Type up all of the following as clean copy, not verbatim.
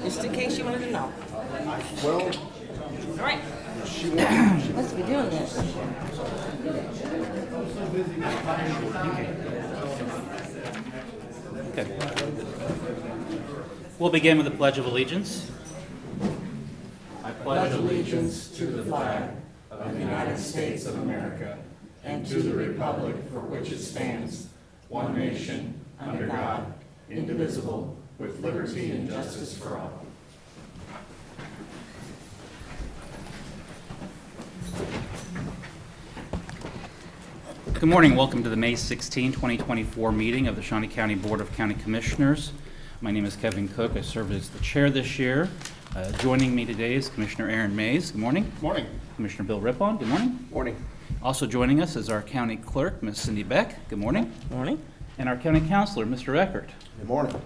Just in case you wanted to know. Well, All right, she won't. let's be doing this. Okay. We'll begin with the Pledge of Allegiance. I pledge allegiance to the flag of the United States of America and to the republic for which it stands, one nation, under God, indivisible, with liberty and justice for all. Good morning. Welcome to the May 16, 2024 meeting of the Shawnee County Board of County Commissioners. My name is Kevin Cook. I serve as the chair this year. Joining me today is Commissioner Aaron Mays. Good morning. Good morning. Commissioner Bill Rippon. Good morning. Morning. Also joining us is our county clerk, Ms. Cindy Beck. Good morning. Morning. And our county counselor, Mr. Eckert. Good morning.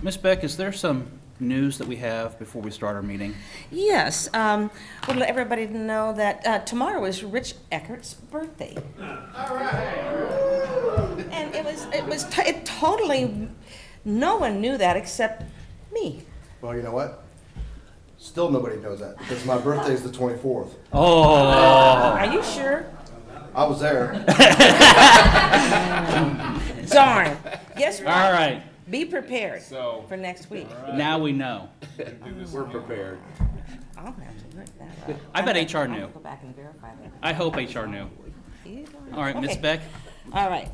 Ms. Beck, is there some news that we have before we start our meeting? Yes, we'll let everybody know that tomorrow is Rich Eckert's birthday. All right. And it totally, no one knew that except me. Well, you know what? Still nobody knows that because my birthday is the 24th. Oh. Are you sure? I was there. Darn. Guess what? All right. Be prepared for next week. Now we know. We're prepared. I'll have to look that up. I bet HR I'll knew. go back and verify that. I hope HR knew. All right, Ms. Okay. Beck, All right.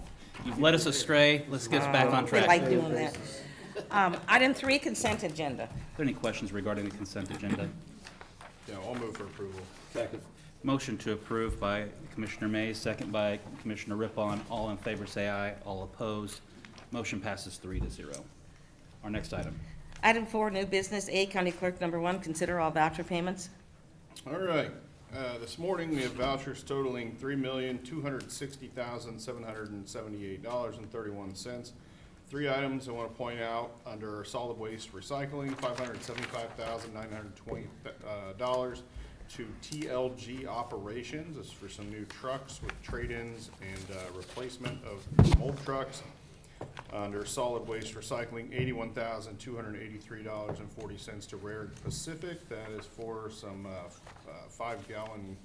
you've led us astray. Let's get us back on They track. like doing that. Item 3, consent agenda. Are there any questions regarding the consent agenda? Yeah, I'll move for approval. Second. Motion to approve by Commissioner Mays, second by Commissioner Rippon. All in favor say aye. All opposed. Motion passes 3-0. Our next item. Item 4, new business. A, County Clerk number 1, consider all voucher payments. All right, this morning we have vouchers totaling $3,260,778.31. 3 items I want to point out under solid waste recycling, $575,920 to TLG Operations. This is for some new trucks with trade-ins and replacement of old trucks. Under solid waste recycling, $81,283.40 to Rare Pacific. That is for some 5-gallon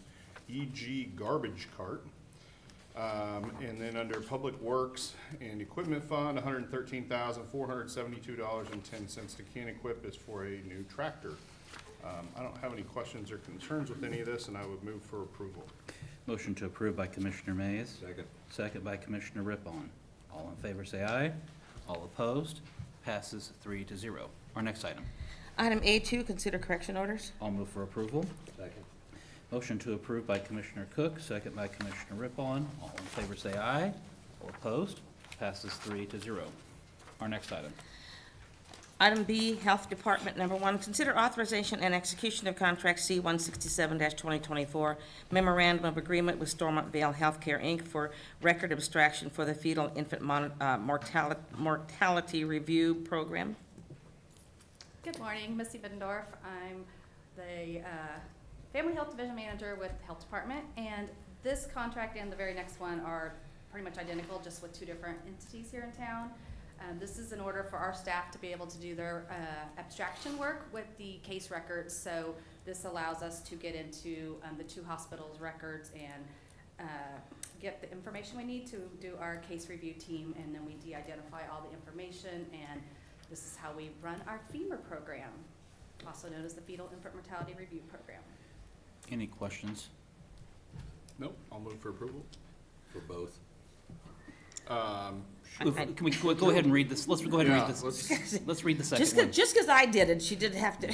EG garbage cart. And then under Public Works and Equipment Fund, $113,472.10 to Can Equip is for a new tractor. I don't have any questions or concerns with any of this, and I would move for approval. Motion to approve by Commissioner Mays. Second. Second by Commissioner Rippon. All in favor say aye. All opposed. Passes 3-0. Our next item. Item A2, consider correction orders. I'll move for approval. Second. Motion to approve by Commissioner Cook, second by Commissioner Rippon. All in favor say aye. All opposed. Passes 3-0. Our next item. Item B, Health Department number 1, consider authorization and execution of contract C-167-2024, memorandum of agreement with Stormont Vale Healthcare, Inc. for record abstraction for the fetal infant mortality review program. Good morning, Missy Biddendorf. I'm the Family Health Division Manager with the Health Department, and this contract and the very next one are pretty much identical, just with 2 different entities here in town. This is in order for our staff to be able to do their abstraction work with the case records, so this allows us to get into the 2 hospitals' records and get the information we need to do our case review team, and then we de-identify all the information, and this is how we run our FEMA program, also known as the Fetal Infant Mortality Review Program. Any questions? Nope, I'll move for approval. For both. Can we go ahead and read this? Let's go ahead and read this. Let's read the second one. Just because I did it, she did have to.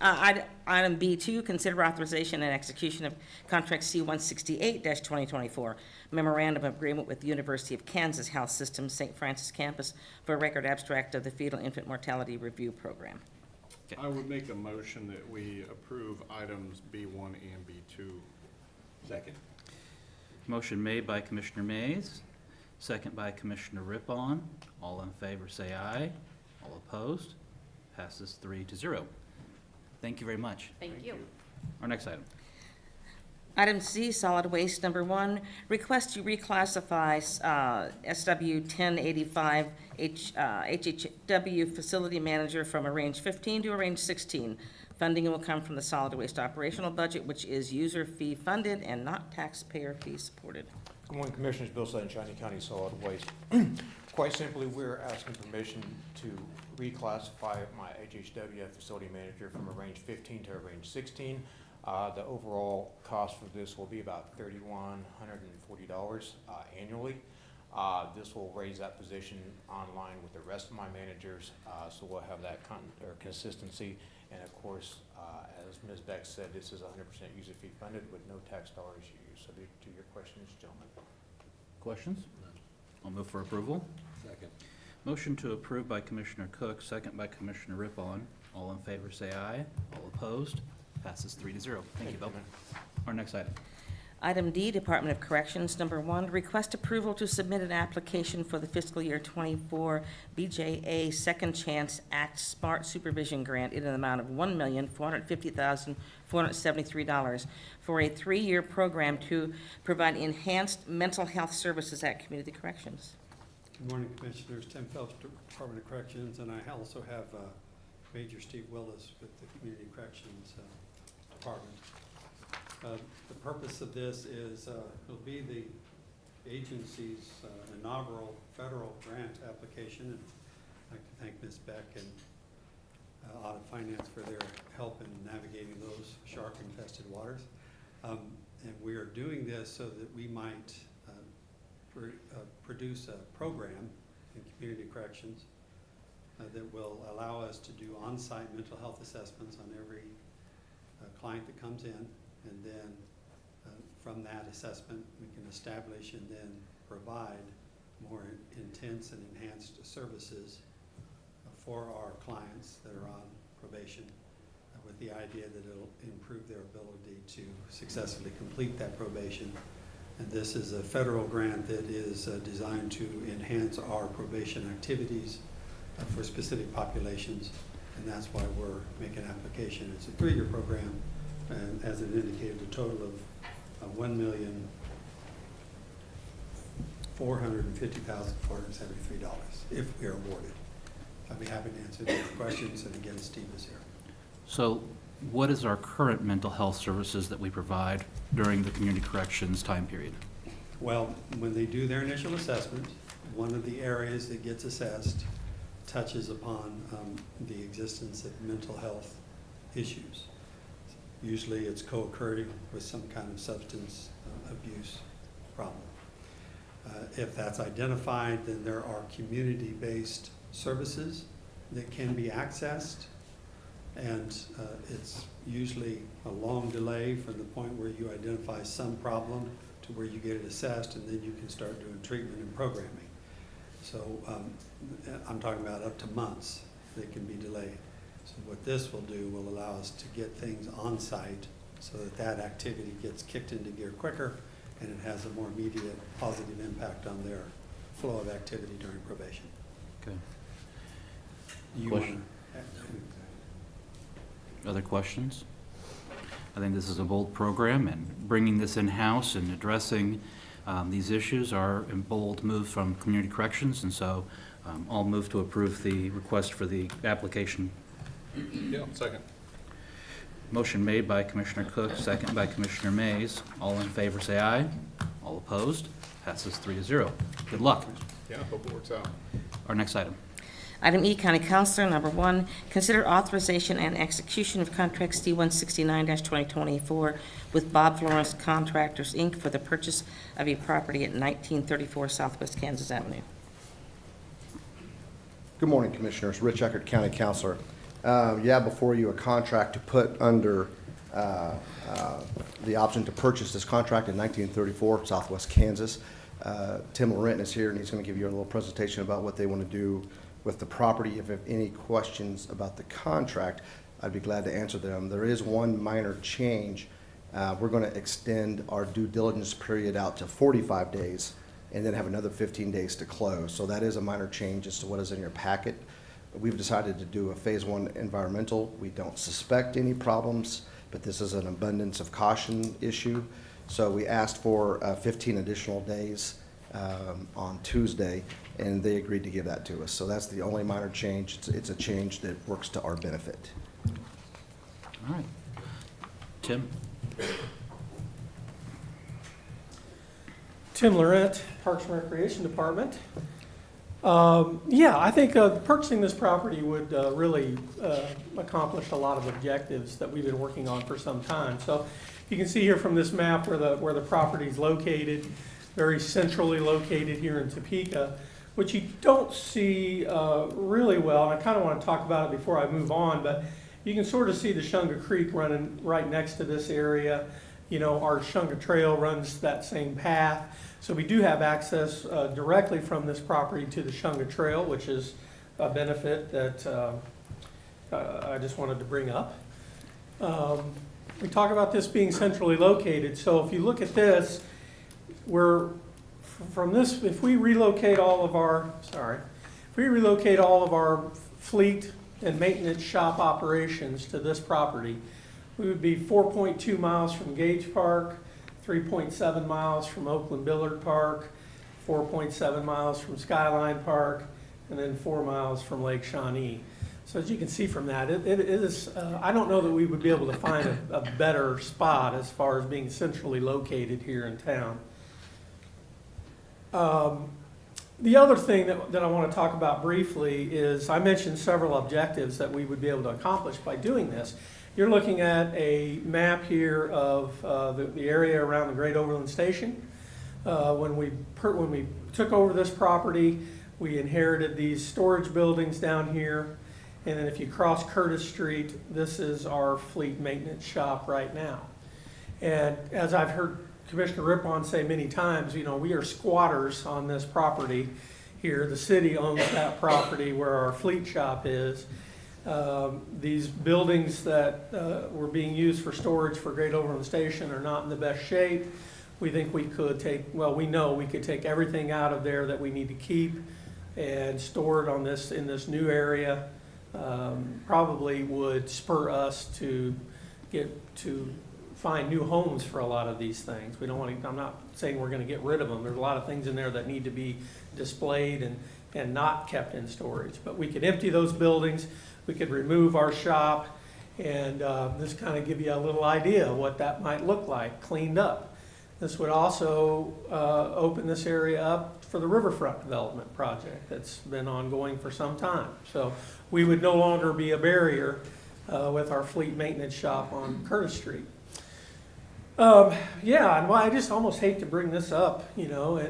Item B2, consider authorization and execution of contract C-168-2024, memorandum of agreement with the University of Kansas Health System, St. Francis campus for a record abstract of the Fetal Infant Mortality Review Program. Okay. I would make a motion that we approve items B1 and B2. Second. Motion made by Commissioner Mays, second by Commissioner Rippon. All in favor say aye. All opposed. Passes 3-0. Thank you very much. Thank you. Our next item. Item C, solid waste. Number 1, request to reclassify SW 1085 HHW facility manager from a range 15 to a range 16. Funding will come from the solid waste operational budget, which is user fee funded and not taxpayer fee supported. Good morning, Commissioners. Bill Sutton, Shawnee County Solid Waste. Quite simply, we're asking permission to reclassify my HHW facility manager from a range 15 to a range 16. The overall cost for this will be about $3,140 annually. This will raise that position online with the rest of my managers, so we'll have that consistency. And of course, as Ms. Beck said, this is 100% user fee funded with no tax dollars used. Subject to your questions, gentlemen. Questions? I'll move for approval. Second. Motion to approve by Commissioner Cook, second by Commissioner Rippon. All in favor say aye. All opposed? Passes 3-0. Thank you, Bill. Our next item. Item D, Department of Corrections. Number 1, request approval to submit an application for the fiscal year 24 BJA Second Chance Act Smart Supervision Grant in an amount of $1,450,473 for a 3-year program to provide enhanced mental health services at community corrections. Good morning, Commissioners. Tim Phelps, Department of Corrections, and I also have Major Steve Willis with the Community Corrections Department. The purpose of this is it'll be the agency's inaugural federal grant application, and I'd like to thank Ms. Beck and Audit Finance for their help in navigating those shark-infested waters. And we are doing this so that we might produce a program in community corrections that will allow us to do on-site mental health assessments on every client that comes in, and then from that assessment we can establish and then provide more intense and enhanced services for our clients that are on probation, with the idea that it'll improve their ability to successfully complete that probation. And this is a federal grant that is designed to enhance our probation activities for specific populations, and that's why we're making an application. It's a 3-year program, and as it indicated, a total of $1,450,473 if we are awarded. I'd be happy to answer any questions, and again, Steve is here. So what is our current mental health services that we provide during the community corrections time period? Well, when they do their initial assessment, one of the areas that gets assessed touches upon the existence of mental health issues. Usually it's co-occurring with some kind of substance abuse problem. If that's identified, then there are community-based services that can be accessed, and it's usually a long delay from the point where you identify some problem to where you get it assessed, and then you can start doing treatment and programming. So I'm talking about up to months that can be delayed. So what this will do will allow us to get things on site so that that activity gets kicked into gear quicker, and it has a more immediate positive impact on their flow of activity during probation. Okay. You Question? Other questions? I think this is a bold program, and bringing this in-house and addressing these issues are a bold move from community corrections, and so I'll move to approve the request for the application. Yeah, second. Motion made by Commissioner Cook, second by Commissioner Mays. All in favor say aye. All opposed? Passes 3-0. Good luck. Yeah, hope it works out. Our next item. Item E, County Counselor. Number 1, consider authorization and execution of contracts D-169-2024 with Bob Florence Contractors, Inc. for the purchase of a property at 1934 Southwest Kansas Avenue. Good morning, Commissioners. Rich Eckert, County Counselor. Before you, a contract to put under the option to purchase this contract in 1934 Southwest Kansas. Tim Laurent is here, and he's going to give you a little presentation about what they want to do with the property. If you have any questions about the contract, I'd be glad to answer them. There is one minor change. We're going to extend our due diligence period out to 45 days and then have another 15 days to close. So that is a minor change as to what is in your packet. We've decided to do a phase 1 environmental. We don't suspect any problems, but this is an abundance of caution issue. So we asked for 15 additional days on Tuesday, and they agreed to give that to us. So that's the only minor change. It's a change that works to our benefit. All right. Tim? Tim Laurent, Parks and Recreation Department. Yeah, I think purchasing this property would really accomplish a lot of objectives that we've been working on for some time. So you can see here from this map where the property is located, very centrally located here in Topeka, which you don't see really well. And I kind of want to talk about it before I move on, but you can sort of see the Shunga Creek running right next to this area. You know, our Shunga Trail runs that same path. So we do have access directly from this property to the Shunga Trail, which is a benefit that I just wanted to bring up. We talk about this being centrally located. So if you look at this, we're from this, if we relocate all of our, fleet and maintenance shop operations to this property, we would be 4.2 miles from Gage Park, 3.7 miles from Oakland Billard Park, 4.7 miles from Skyline Park, and then 4 miles from Lake Shawnee. So as you can see from that, it is, I don't know that we would be able to find a better spot as far as being centrally located here in town. The other thing that I want to talk about briefly is I mentioned several objectives that we would be able to accomplish by doing this. You're looking at a map here of the area around the Great Overland Station. When we took over this property, we inherited these storage buildings down here. And then if you cross Curtis Street, this is our fleet maintenance shop right now. And as I've heard Commissioner Rippon say many times, you know, we are squatters on this property here. The city owns that property where our fleet shop is. These buildings that were being used for storage for Great Overland Station are not in the best shape. We think we could we know we could take everything out of there that we need to keep and store it in this new area. Probably would spur us to find new homes for a lot of these things. We don't want to, I'm not saying we're going to get rid of them. There's a lot of things in there that need to be displayed and not kept in storage. But we could empty those buildings. We could remove our shop, and this kind of give you a little idea of what that might look like cleaned up. This would also open this area up for the riverfront development project that's been ongoing for some time. So we would no longer be a barrier with our fleet maintenance shop on Curtis Street. Yeah, and I just almost hate to bring this up, you know,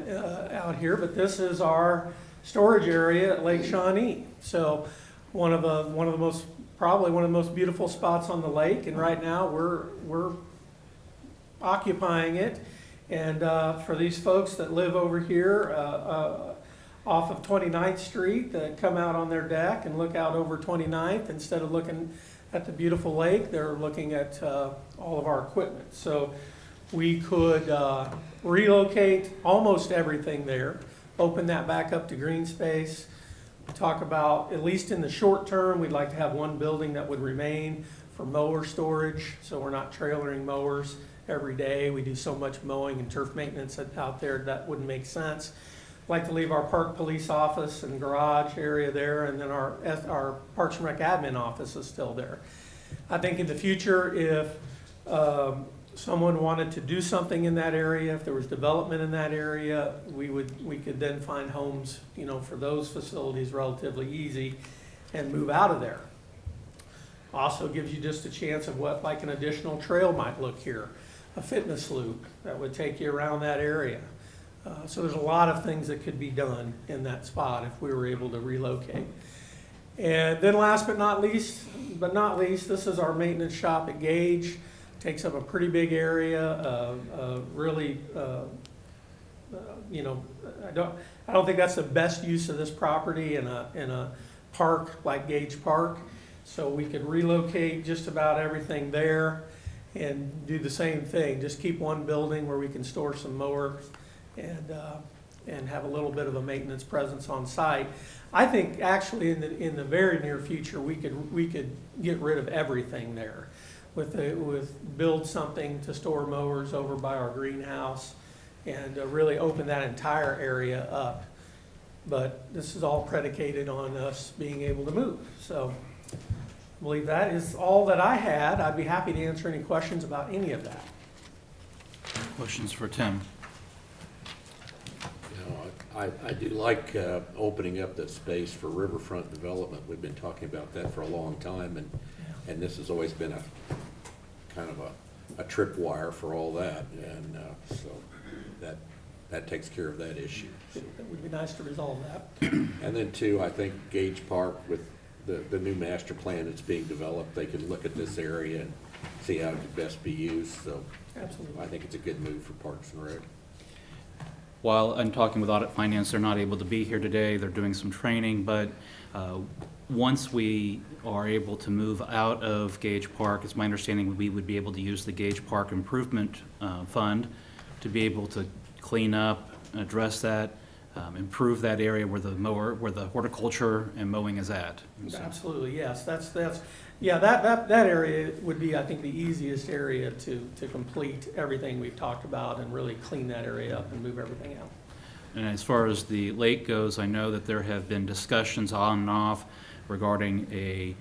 out here, but this is our storage area at Lake Shawnee. So probably one of the most beautiful spots on the lake, and right now we're occupying it. And for these folks that live over here off of 29th Street that come out on their deck and look out over 29th, instead of looking at the beautiful lake, they're looking at all of our equipment. So we could relocate almost everything there, open that back up to green space. Talk about, at least in the short term, we'd like to have one building that would remain for mower storage, so we're not trailering mowers every day. We do so much mowing and turf maintenance out there that wouldn't make sense. Like to leave our park police office and garage area there, and then our Parks and Rec admin office is still there. I think in the future, if someone wanted to do something in that area, if there was development in that area, we could then find homes, you know, for those facilities relatively easy and move out of there. Also gives you just a chance of what like an additional trail might look here, a fitness loop that would take you around that area. So there's a lot of things that could be done in that spot if we were able to relocate. And then last but not least, this is our maintenance shop at Gage. Takes up a pretty big area. Really, you know, I don't think that's the best use of this property in a park like Gage Park. So we could relocate just about everything there and do the same thing. Just keep one building where we can store some mowers and have a little bit of a maintenance presence on site. I think actually in the very near future we could get rid of everything there. build something to store mowers over by our greenhouse and really open that entire area up. But this is all predicated on us being able to move. So I believe that is all that I had. I'd be happy to answer any questions about any of that. Questions for Tim? You know, I do like opening up that space for riverfront development. We've been talking about that for a long time, and this has always been a kind of a tripwire for all that, and so that takes care of that issue. So. It would be nice to resolve that. And then too, I think Gage Park with the new master plan that's being developed, they can look at this area and see how it could best be used. So Absolutely. I think it's a good move for Parks and Rec. While I'm talking with Audit Finance, they're not able to be here today. They're doing some training, but once we are able to move out of Gage Park, it's my understanding we would be able to use the Gage Park Improvement Fund to be able to clean up, address that, improve that area where the horticulture and mowing is at. So, Absolutely, yes. That area would be, I think, the easiest area to complete everything we've talked about and really clean that area up and move everything out. and as far as the lake goes, I know that there have been discussions on and off regarding a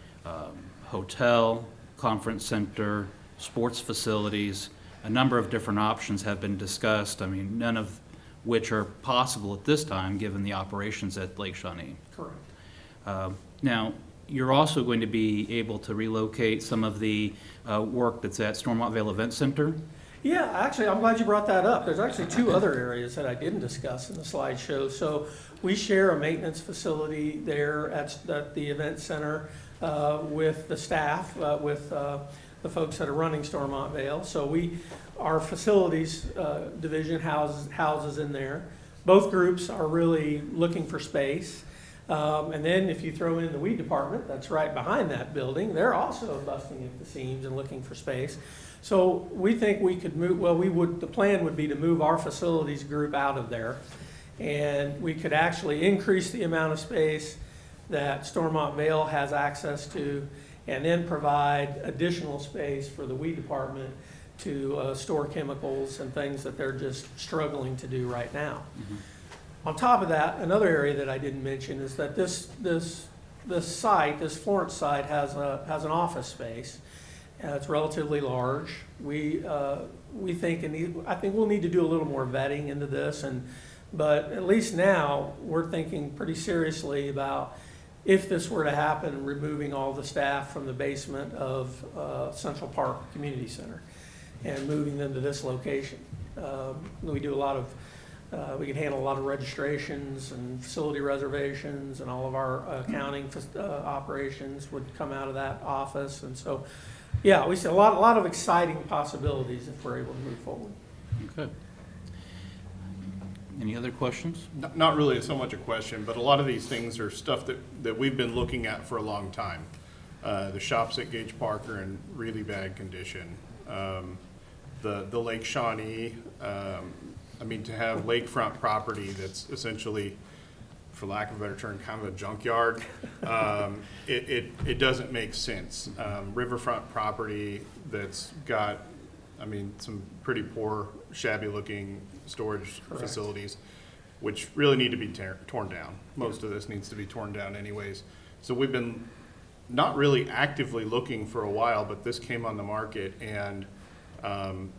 hotel, conference center, sports facilities. A number of different options have been discussed. I mean, none of which are possible at this time, given the operations at Lake Shawnee. Correct. Now, you're also going to be able to relocate some of the work that's at Stormont Vale Event Center. Yeah, actually, I'm glad you brought that up. There's actually two other areas that I didn't discuss in the slideshow. So we share a maintenance facility there at the event center with the staff, with the folks that are running Stormont Vale. So our facilities division houses in there. Both groups are really looking for space. And then if you throw in the weed department, that's right behind that building, they're also busting at the seams and looking for space. So we think we could move, the plan would be to move our facilities group out of there. And we could actually increase the amount of space that Stormont Vale has access to, and then provide additional space for the weed department to store chemicals and things that they're just struggling to do right now. Mm-hmm. On top of that, another area that I didn't mention is that this Florence site has an office space. It's relatively large. We think, I think we'll need to do a little more vetting into this, but at least now we're thinking pretty seriously about, if this were to happen, removing all the staff from the basement of Central Park Community Center and moving them to this location. We do a lot of we can handle a lot of registrations and facility reservations, and all of our accounting operations would come out of that office. And so, yeah, we see a lot of exciting possibilities if we're able to move forward. Okay. Any other questions? Not really so much a question, but a lot of these things are stuff that we've been looking at for a long time. The shops at Gage Park are in really bad condition. The Lake Shawnee, I mean, to have lakefront property that's essentially, for lack of a better term, kind of a junkyard, it doesn't make sense. Riverfront property that's got, I mean, some pretty poor, shabby-looking storage facilities, which really need to be torn down. Most of this needs to be torn down anyways. So we've been not really actively looking for a while, but this came on the market, and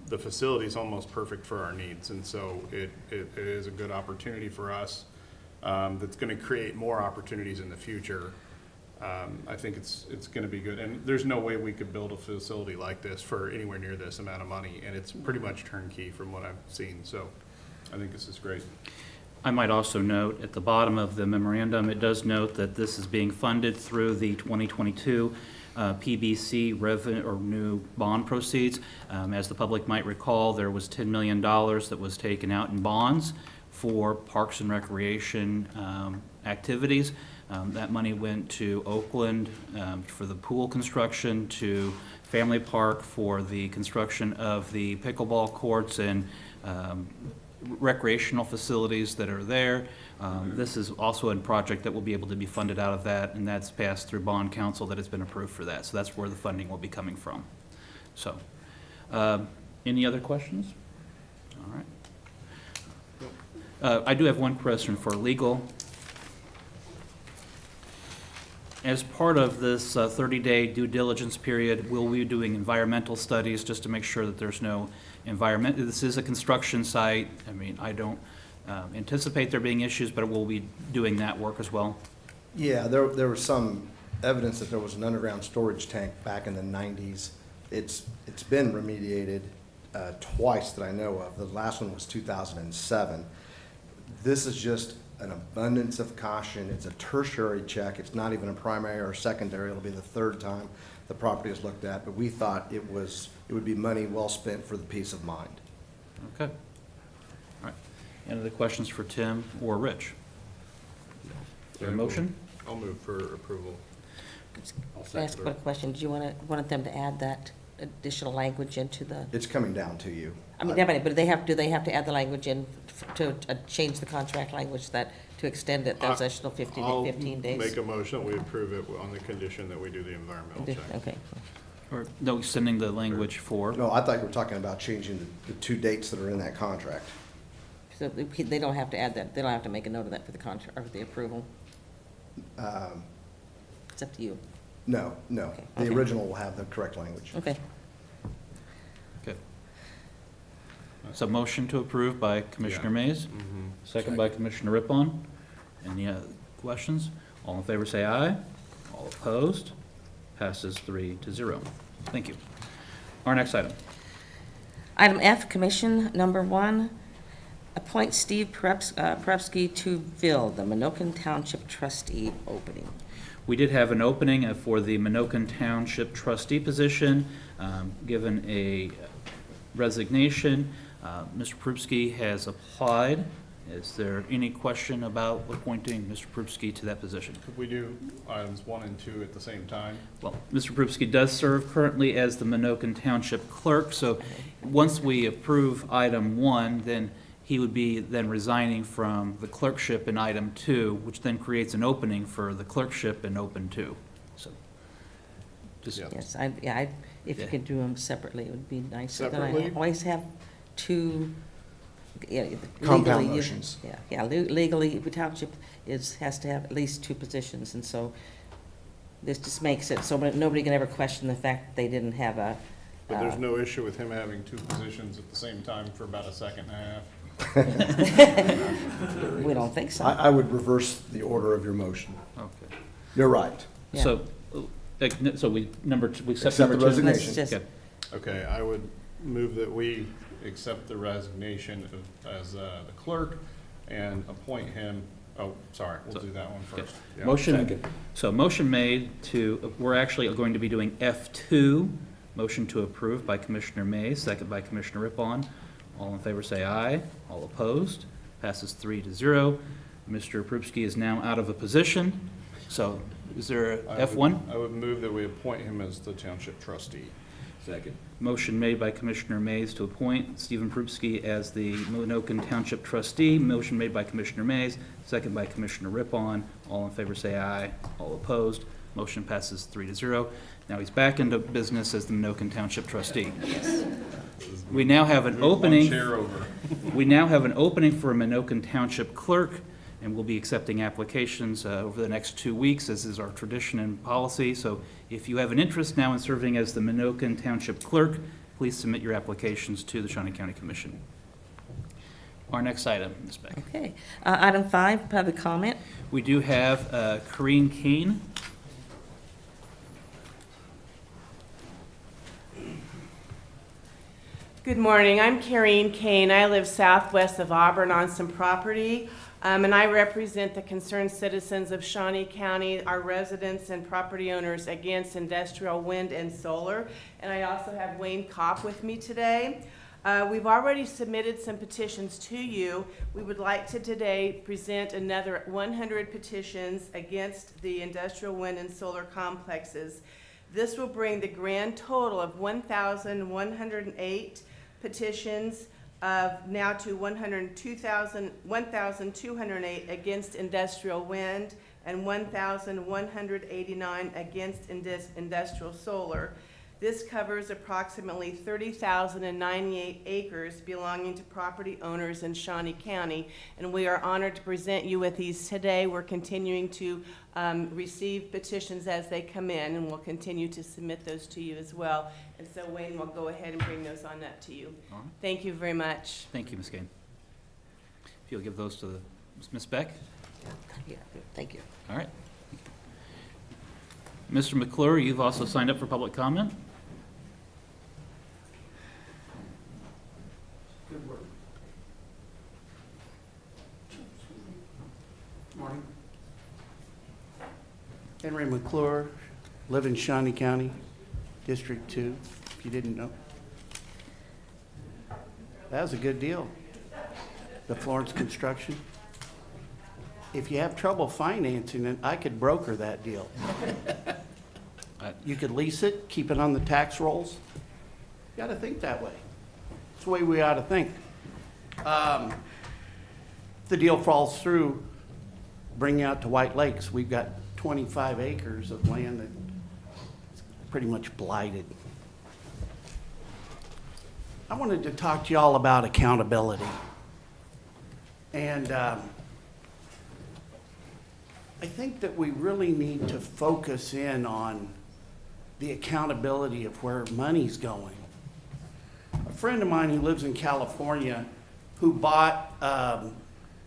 the facility is almost perfect for our needs, and so it is a good opportunity for us that's going to create more opportunities in the future. I think it's going to be good, and there's no way we could build a facility like this for anywhere near this amount of money, and it's pretty much turnkey from what I've seen, so I think this is great. I might also note at the bottom of the memorandum, it does note that this is being funded through the 2022 PBC revenue or new bond proceeds. As the public might recall, there was $10 million that was taken out in bonds for parks and recreation activities. That money went to Oakland for the pool construction, to Family Park for the construction of the pickleball courts and recreational facilities that are there. This is also a project that will be able to be funded out of that, and that's passed through bond council that has been approved for that. So that's where the funding will be coming from. So, any other questions? All right. I do have one question for legal. As part of this 30-day due diligence period, will we be doing environmental studies just to make sure that there's no environment? This is a construction site. I mean, I don't anticipate there being issues, but we'll be doing that work as well. Yeah, there was some evidence that there was an underground storage tank back in the 90s. It's been remediated twice that I know of. The last one was 2007. This is just an abundance of caution. It's a tertiary check. It's not even a primary or secondary. It'll be the third time the property is looked at, but we thought it would be money well spent for the peace of mind. Okay. All right. Any other questions for Tim or Rich? Is there a motion? I'll move for approval. I'll Can I ask second a question? Do you want them to add that additional language into the, It's coming down to you. I mean, but do they have to add the language in to change the contract language to extend it those additional 15 days? I'll make a motion that we approve it on the condition that we do the environmental check. Okay. Or no, sending the language for? No, I thought you were talking about changing the two dates that are in that contract. So they don't have to add that, they don't have to make a note of that for the contract, or for the approval? It's up to you. No. Okay. The Okay. original will have the correct language. Okay. Okay. So motion to approve by Commissioner Mays, Mhm. second by Commissioner Rippon. Any questions? All in favor say aye. All opposed? Passes 3-0. Thank you. Our next item. Item F, Commission Number 1, appoint Steve Perepsky to fill the Minokan Township trustee opening. We did have an opening for the Minokan Township trustee position, given a resignation. Mr. Perupski has applied. Is there any question about appointing Mr. Perupski to that position? Could we do items 1 and 2 at the same time? Well, Mr. Perupski does serve currently as the Minokan Township clerk, so once we approve item 1, then he would be then resigning from the clerkship in item 2, which then creates an opening for the clerkship in open 2. So, just, Yeah. Yes, if you Yeah. could do them separately, it would be nice. So then Separately? I always have two, Compound legally, motions. legally, the township has to have at least 2 positions, and so this just makes it so nobody can ever question the fact that they didn't have a. But there's no issue with him having 2 positions at the same time for about a second and a half. We don't think so. I would reverse the order of your motion. okay. You're right. Yeah. So, we accept Accept the number 2? resignation. Let's just- Okay. Okay, I would move that we accept the resignation as the clerk and appoint him, we'll do that one first. Yeah. Motion, so motion made to, we're actually going to be doing F2, motion to approve by Commissioner Mays, second by Commissioner Rippon. All in favor say aye. All opposed? Passes 3-0. Mr. Perupski is now out of a position. So is there a F1? I would move that we appoint him as the township trustee. Second. Motion made by Commissioner Mays to appoint Stephen Perupski as the Minokan Township trustee. Motion made by Commissioner Mays, second by Commissioner Rippon. All in favor say aye. All opposed? Motion passes 3-0. Now he's back into business as the Minokan Township trustee. We now have an Move one opening. chair over. We now have an opening for a Minokan Township clerk, and we'll be accepting applications over the next 2 weeks, as is our tradition and policy. So if you have an interest now in serving as the Minokan Township clerk, please submit your applications to the Shawnee County Commission. Our next item, Ms. Beck. Okay. Item 5, public comment. We do have Corrine Kane. Good morning. I'm Karine Kane. I live southwest of Auburn on some property, and I represent the concerned citizens of Shawnee County, our residents and property owners against industrial wind and solar. And I also have Wayne Kopp with me today. We've already submitted some petitions to you. We would like to today present another 100 petitions against the industrial wind and solar complexes. This will bring the grand total of 1,108 petitions now to 1,208 against industrial wind and 1,189 against industrial solar. This covers approximately 30,098 acres belonging to property owners in Shawnee County, and we are honored to present you with these today. We're continuing to receive petitions as they come in, and we'll continue to submit those to you as well. And so Wayne will go ahead and bring those on up to you. All right. Thank you very much. Thank you, Ms. Kane. If you'll give those to Ms. Beck. Yeah, thank you. All right. Mr. McClure, you've also signed up for public comment. Good work. Morning. Henry McClure, live in Shawnee County, District 2, if you didn't know. That was a good deal, the Florence construction. If you have trouble financing it, I could broker that deal. You could lease it, keep it on the tax rolls. You gotta think that way. It's the way we ought to think. If the deal falls through, bring you out to White Lakes. We've got 25 acres of land that's pretty much blighted. I wanted to talk to you all about accountability. And I think that we really need to focus in on the accountability of where money's going. A friend of mine who lives in California who bought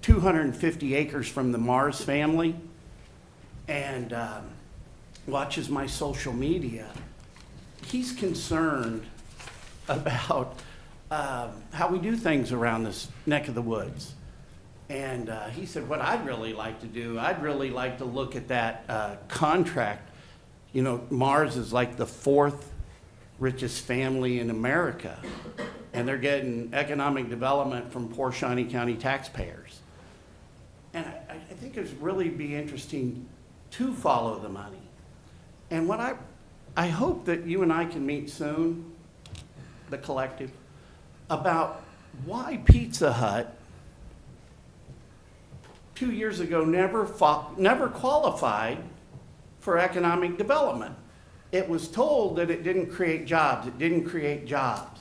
250 acres from the Mars family and watches my social media, he's concerned about how we do things around this neck of the woods. And he said, what I'd really like to do, I'd really like to look at that contract. You know, Mars is like the 4th richest family in America, and they're getting economic development from poor Shawnee County taxpayers. And I think it'd really be interesting to follow the money. And what I hope that you and I can meet soon, the collective, about why Pizza Hut 2 years ago never qualified for economic development. It was told that it didn't create jobs. It didn't create jobs.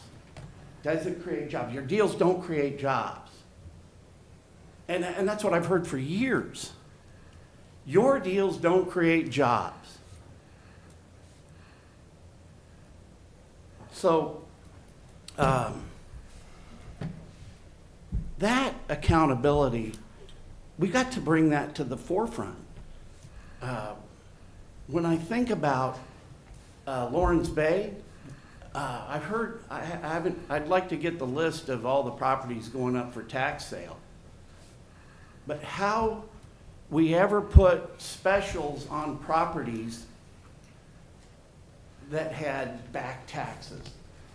Doesn't create jobs. Your deals don't create jobs. And that's what I've heard for years. Your deals don't create jobs. So that accountability, we got to bring that to the forefront. When I think about Lawrence Bay, I've heard, I'd like to get the list of all the properties going up for tax sale. But how we ever put specials on properties that had back taxes,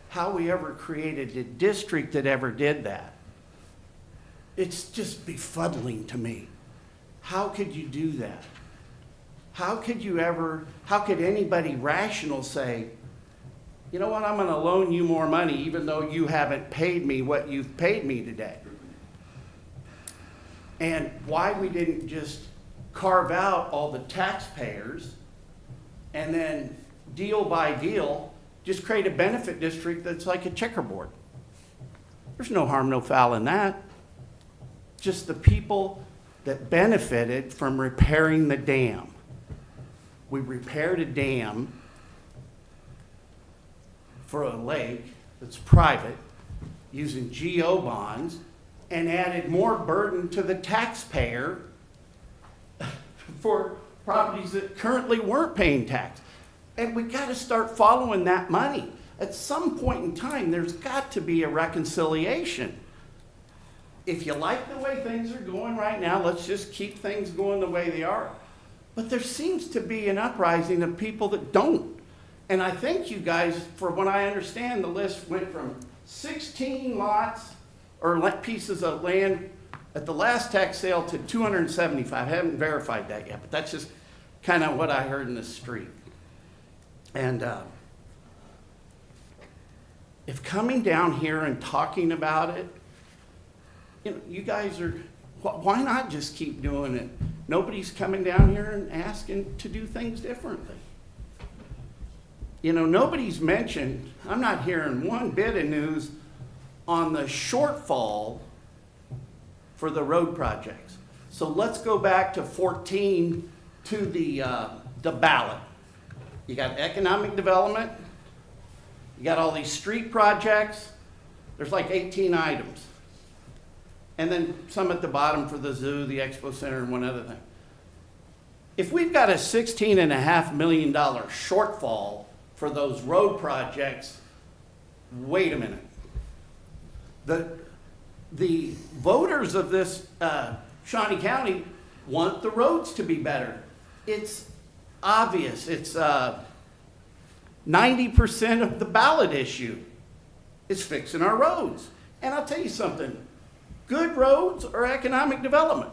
how we ever created a district that ever did that, it's just befuddling to me. How could you do that? How could anybody rational say, you know what, I'm gonna loan you more money even though you haven't paid me what you've paid me today? And why we didn't just carve out all the taxpayers and then deal by deal, just create a benefit district that's like a checkerboard. There's no harm, no foul in that. Just the people that benefited from repairing the dam. We repaired a dam for a lake that's private using GO bonds and added more burden to the taxpayer for properties that currently weren't paying tax. And we got to start following that money. At some point in time, there's got to be a reconciliation. If you like the way things are going right now, let's just keep things going the way they are. But there seems to be an uprising of people that don't. And I think you guys, from what I understand, the list went from 16 lots or pieces of land at the last tax sale to 275. I haven't verified that yet, but that's just kind of what I heard in the street. And if coming down here and talking about it, you know, you guys are, why not just keep doing it? Nobody's coming down here and asking to do things differently. You know, nobody's mentioned, I'm not hearing one bit of news on the shortfall for the road projects. So let's go back to 14 to the ballot. You got economic development, you got all these street projects, there's like 18 items. And then some at the bottom for the zoo, the expo center, and one other thing. If we've got a $16.5 million shortfall for those road projects, wait a minute. The voters of this Shawnee County want the roads to be better. It's obvious. It's 90% of the ballot issue is fixing our roads. And I'll tell you something, good roads or economic development.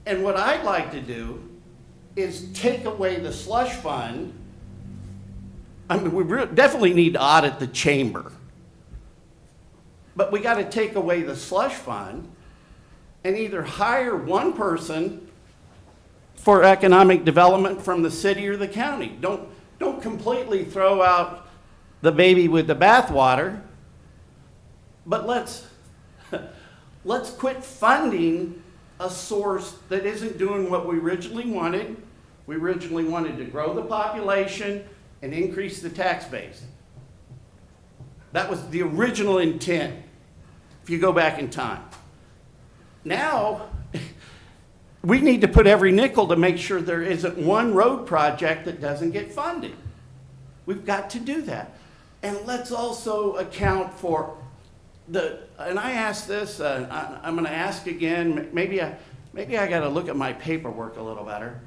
And what I'd like to do is take away the slush fund. I mean, we definitely need to audit the chamber. But we got to take away the slush fund and either hire one person for economic development from the city or the county. Don't completely throw out the baby with the bathwater, but let's quit funding a source that isn't doing what we originally wanted. We originally wanted to grow the population and increase the tax base. That was the original intent, if you go back in time. Now, we need to put every nickel to make sure there isn't one road project that doesn't get funded. We've got to do that. And let's also account for and I asked this, I'm going to ask again, maybe I got to look at my paperwork a little better.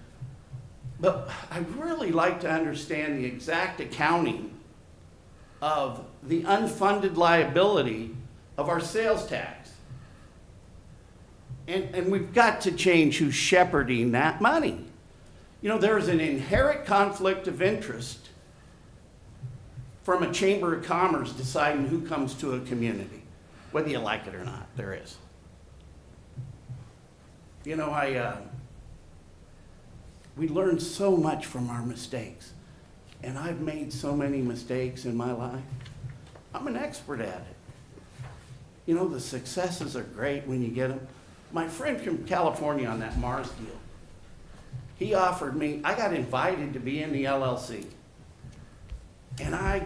But I'd really like to understand the exact accounting of the unfunded liability of our sales tax. And we've got to change who's shepherding that money. You know, there's an inherent conflict of interest from a chamber of commerce deciding who comes to a community, whether you like it or not, there is. You know, we learn so much from our mistakes. And I've made so many mistakes in my life. I'm an expert at it. You know, the successes are great when you get them. My friend from California on that Mars deal, he offered me, I got invited to be in the LLC. And I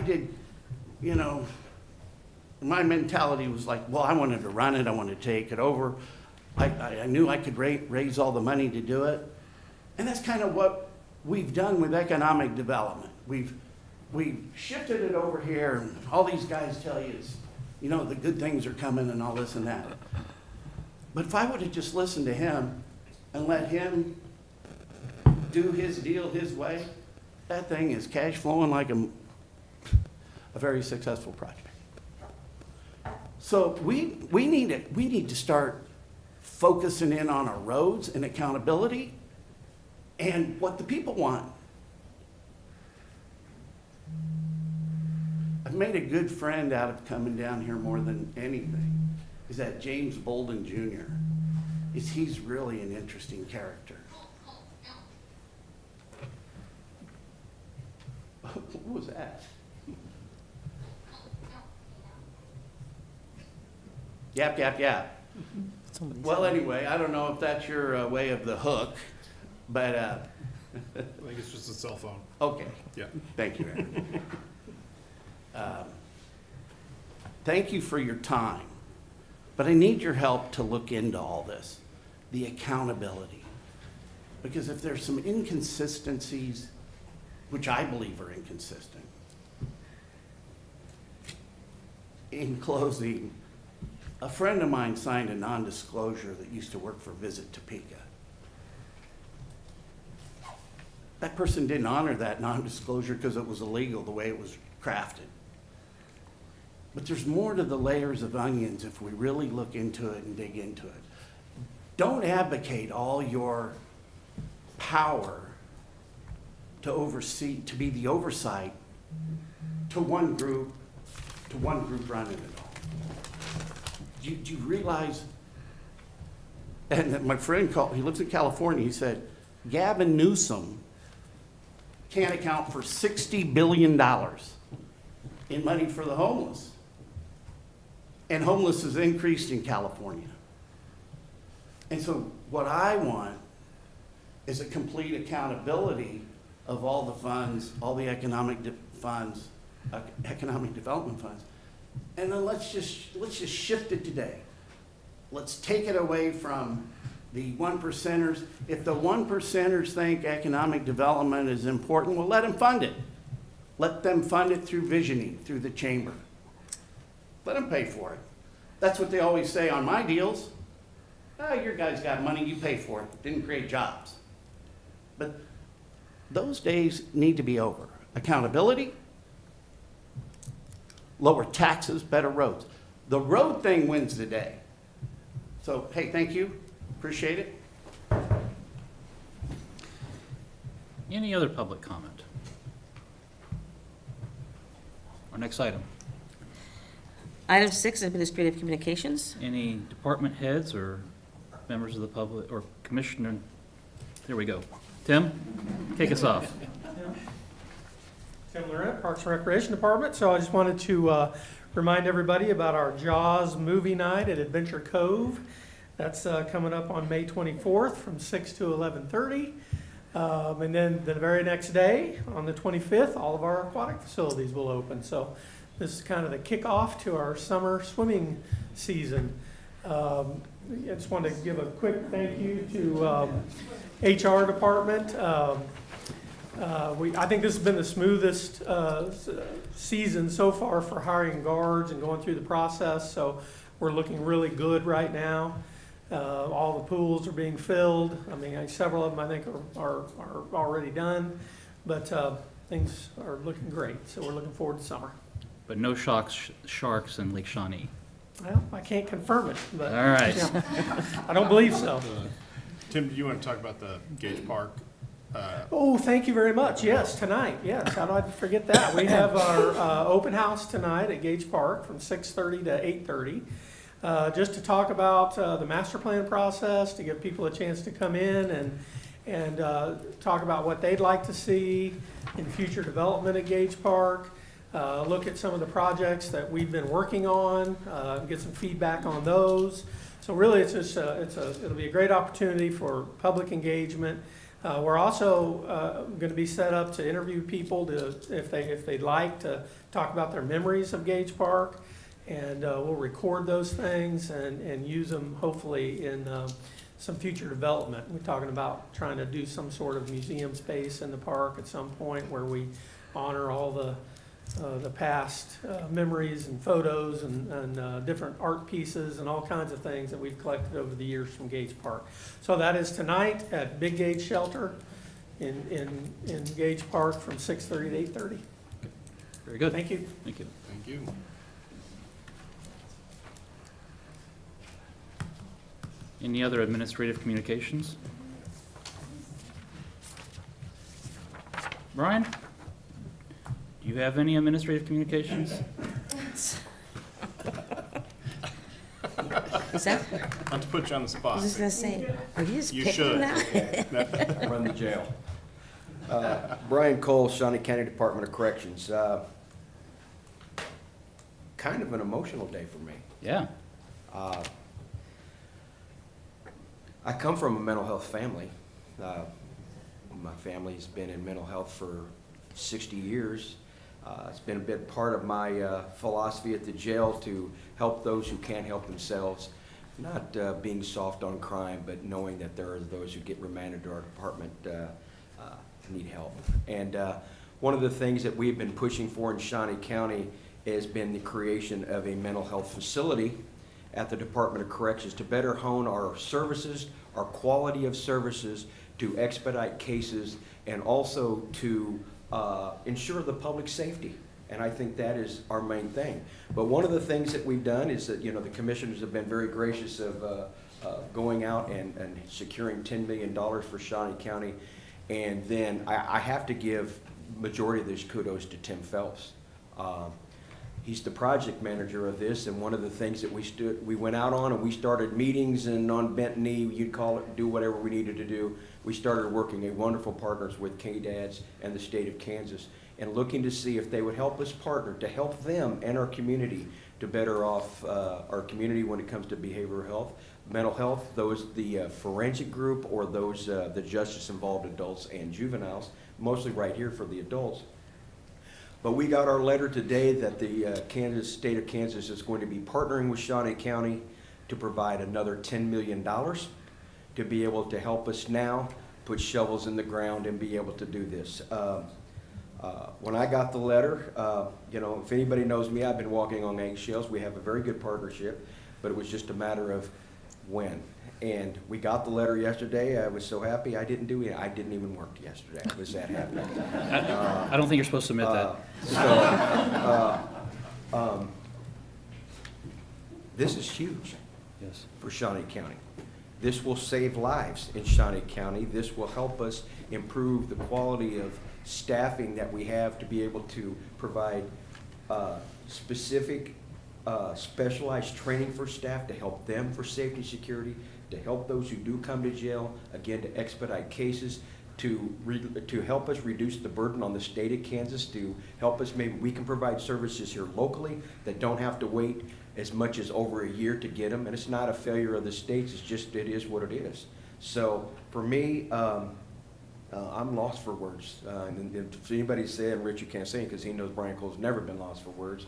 did, you know, my mentality was like, well, I wanted to run it, I wanted to take it over. I knew I could raise all the money to do it. And that's kind of what we've done with economic development. We've shifted it over here, and all these guys tell you, you know, the good things are coming and all this and that. But if I would have just listened to him and let him do his deal his way, that thing is cash flowing like a very successful project. So we need to start focusing in on our roads and accountability and what the people want. I've made a good friend out of coming down here more than anything, is that James Bolden Jr. He's really an interesting character. What was that? Yap, yap, yap. Well, anyway, I don't know if that's your way of the hook, but I think it's just a cell phone. okay. Yeah. Thank you, Aaron. Thank you for your time, but I need your help to look into all this, the accountability. Because if there's some inconsistencies, which I believe are inconsistent, in closing, a friend of mine signed a non-disclosure that used to work for Visit Topeka. That person didn't honor that non-disclosure because it was illegal the way it was crafted. But there's more to the layers of onions if we really look into it and dig into it. Don't advocate all your power to oversee, to be the oversight to one group running it all. Do you realize, and my friend called, he lives in California, he said, Gavin Newsom can't account for $60 billion in money for the homeless. And homeless has increased in California. And so what I want is a complete accountability of all the funds, all the economic development funds. And then let's just shift it today. Let's take it away from the 1%ers. If the 1%ers think economic development is important, well, let them fund it. Let them fund it through visioning, through the chamber. Let them pay for it. That's what they always say on my deals. Oh, your guys got money, you pay for it. Didn't create jobs. But those days need to be over. Accountability, lower taxes, better roads. The road thing wins the day. So, hey, thank you. Appreciate it. Any other public comment? Our next item. Item 6, administrative communications. Any department heads or members of the public or commissioner? There we go. Tim, kick us off. Tim Laurent, Parks and Recreation Department. So I just wanted to remind everybody about our Jaws movie night at Adventure Cove. That's coming up on May 24th from 6 to 11:30. And then the very next day, on the 25th, all of our aquatic facilities will open. So this is kind of the kickoff to our summer swimming season. I just wanted to give a quick thank you to HR department. I think this has been the smoothest season so far for hiring guards and going through the process. So we're looking really good right now. All the pools are being filled. I mean, several of them I think are already done, but things are looking great. So we're looking forward to summer. But no sharks in Lake Shawnee. Well, I can't confirm it, but All right. yeah, I don't believe so. Tim, do you want to talk about the Gage Park? Oh, thank you very much. Yes, tonight. Yes, how do I forget that? We have our open house tonight at Gage Park from 6:30 to 8:30. Just to talk about the master plan process, to give people a chance to come in and talk about what they'd like to see in future development at Gage Park. Look at some of the projects that we've been working on, get some feedback on those. So really, it's just it'll be a great opportunity for public engagement. We're also going to be set up to interview people if they'd like to talk about their memories of Gage Park, and we'll record those things and use them hopefully in some future development. We're talking about trying to do some sort of museum space in the park at some point where we honor all the past memories and photos and different art pieces and all kinds of things that we've collected over the years from Gage Park. So that is tonight at Big Gage Shelter in Gage Park from 6:30 to 8:30. Very good. Thank you. Thank you. Thank you. Any other administrative communications? Brian? Do you have any administrative communications? Is that, Not to put you on the I spot. was just gonna say, are you just You picking should. now? Run the jail. Brian Cole, Shawnee County Department of Corrections. Kind of an emotional day for me. Yeah. I come from a mental health family. My family's been in mental health for 60 years. It's been a big part of my philosophy at the jail to help those who can't help themselves, not being soft on crime, but knowing that there are those who get remanded to our department need help. And one of the things that we've been pushing for in Shawnee County has been the creation of a mental health facility at the Department of Corrections to better hone our services, our quality of services, to expedite cases, and also to ensure the public safety. And I think that is our main thing. But one of the things that we've done is that, the commissioners have been very gracious of going out and securing $10 million for Shawnee County. And then I have to give majority of this kudos to Tim Phelps. He's the project manager of this, and one of the things that we went out on, and we started meetings, and on bent knee, you'd call it, do whatever we needed to do. We started working a wonderful partners with K-Dads and the state of Kansas, and looking to see if they would help us partner to help them and our community to better off our community when it comes to behavioral health, mental health, the forensic group, or those the justice-involved adults and juveniles, mostly right here for the adults. But we got our letter today that the state of Kansas is going to be partnering with Shawnee County to provide another $10 million to be able to help us now put shovels in the ground and be able to do this. When I got the letter, you know, if anybody knows me, I've been walking on eggshells. We have a very good partnership, but it was just a matter of when. And we got the letter yesterday. I was so happy. I didn't even work yesterday. I was that happy. I don't think you're supposed to admit that. This is huge. Yes. For Shawnee County. This will save lives in Shawnee County. This will help us improve the quality of staffing that we have to be able to provide specific specialized training for staff to help them for safety and security, to help those who do come to jail, again, to expedite cases, to help us reduce the burden on the state of Kansas, to help us, maybe we can provide services here locally that don't have to wait as much as over a year to get them. And it's not a failure of the states, it's just, it is what it is. So for me, I'm lost for words. And if anybody's saying, Rich, you can't say it because he knows Brian Cole's never been lost for words.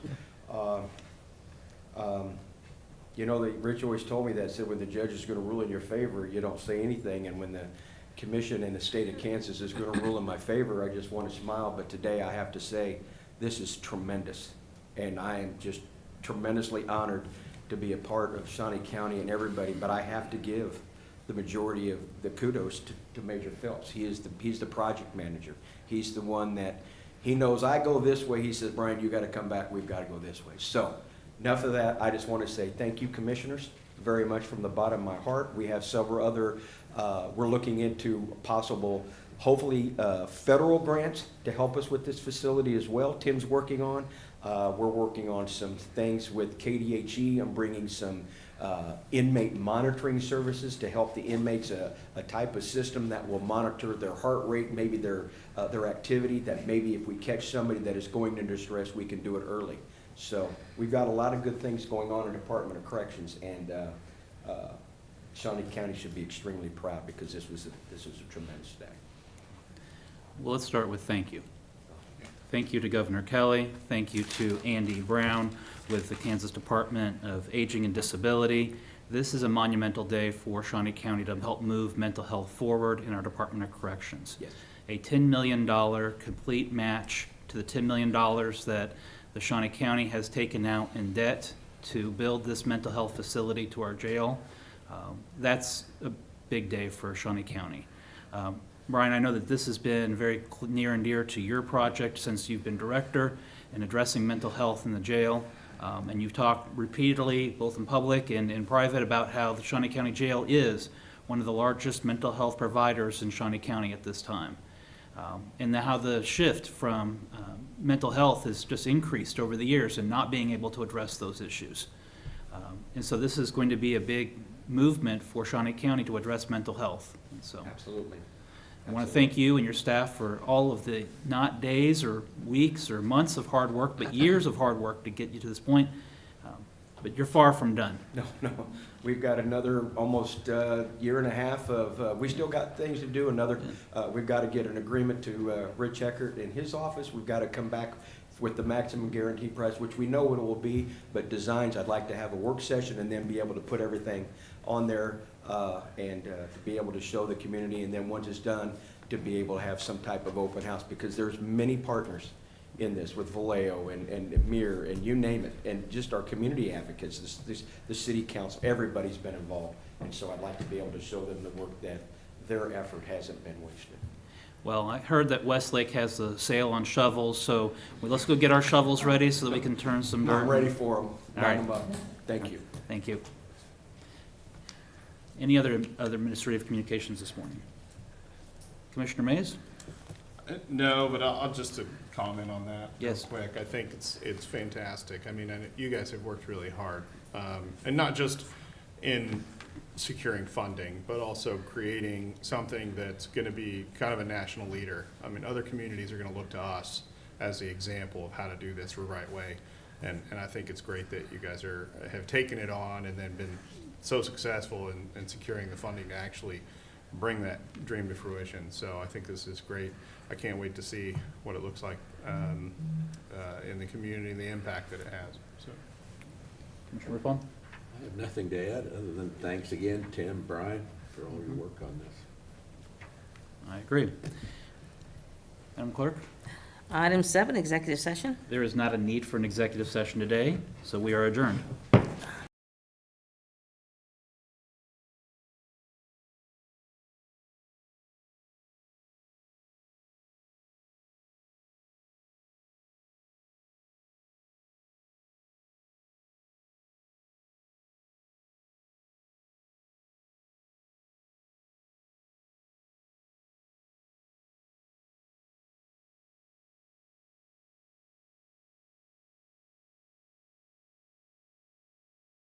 You know, Rich always told me that, said when the judge is going to rule in your favor, you don't say anything, and when the commission in the state of Kansas is going to rule in my favor, I just want to smile. But today I have to say this is tremendous, and I am just tremendously honored to be a part of Shawnee County and everybody, but I have to give the majority of the kudos to Major Phelps. He's the project manager. He's the one that, he knows I go this way. He says, Brian, you got to come back. We've got to go this way. So enough of that. I just want to say thank you, commissioners, very much from the bottom of my heart. We have several other, we're looking into possible, hopefully, federal grants to help us with this facility as well. Tim's working on. We're working on some things with KDHE. I'm bringing some inmate monitoring services to help the inmates, a type of system that will monitor their heart rate, maybe their activity, that maybe if we catch somebody that is going into distress, we can do it early. So we've got a lot of good things going on in the Department of Corrections, and Shawnee County should be extremely proud because this was a tremendous day. Well, let's start with thank you. Thank you to Governor Kelly. Thank you to Andy Brown with the Kansas Department of Aging and Disability. This is a monumental day for Shawnee County to help move mental health forward in our Department of Corrections. Yes. A $10 million complete match to the $10 million that the Shawnee County has taken out in debt to build this mental health facility to our jail. That's a big day for Shawnee County. Brian, I know that this has been very near and dear to your project since you've been director in addressing mental health in the jail. And you've talked repeatedly, both in public and in private, about how the Shawnee County Jail is one of the largest mental health providers in Shawnee County at this time. And how the shift from mental health has just increased over the years and not being able to address those issues. And so this is going to be a big movement for Shawnee County to address mental health. And so Absolutely. I want to thank you and your staff for all of the not days or weeks or months of hard work, but years of hard work to get you to this point. But you're far from done. No. We've got another almost year and a half of, we still got things to do. We've got to get an agreement to Rich Eckert in his office. We've got to come back with the maximum guarantee price, which we know what it will be, but designs, I'd like to have a work session and then be able to put everything on there and to be able to show the community, and then once it's done, to be able to have some type of open house, because there's many partners in this with Vallejo and Mir and you name it, and just our community advocates, the city council, everybody's been involved. And so I'd like to be able to show them the work that their effort hasn't been wasted. Well, I heard that Westlake has a sale on shovels, so let's go get our shovels ready so that we can turn some dirt. I'm ready for them. All right. Line them up. Thank you. Thank you. Any other administrative communications this morning? Commissioner Mays? No, but I'll just to comment on that real Yes. quick. I think it's fantastic. I mean, you guys have worked really hard. And not just in securing funding, but also creating something that's gonna be kind of a national leader. I mean, other communities are gonna look to us as the example of how to do this the right way. And I think it's great that you guys have taken it on and then been so successful in securing the funding to actually bring that dream to fruition. So I think this is great. I can't wait to see what it looks like in the community and the impact that it has. So. Commissioner Rippon? I have nothing to add, other than thanks again, Tim, Brian, for all your work on this. I agree. Madam Clerk? Item 7, executive session. There is not a need for an executive session today, so we are adjourned.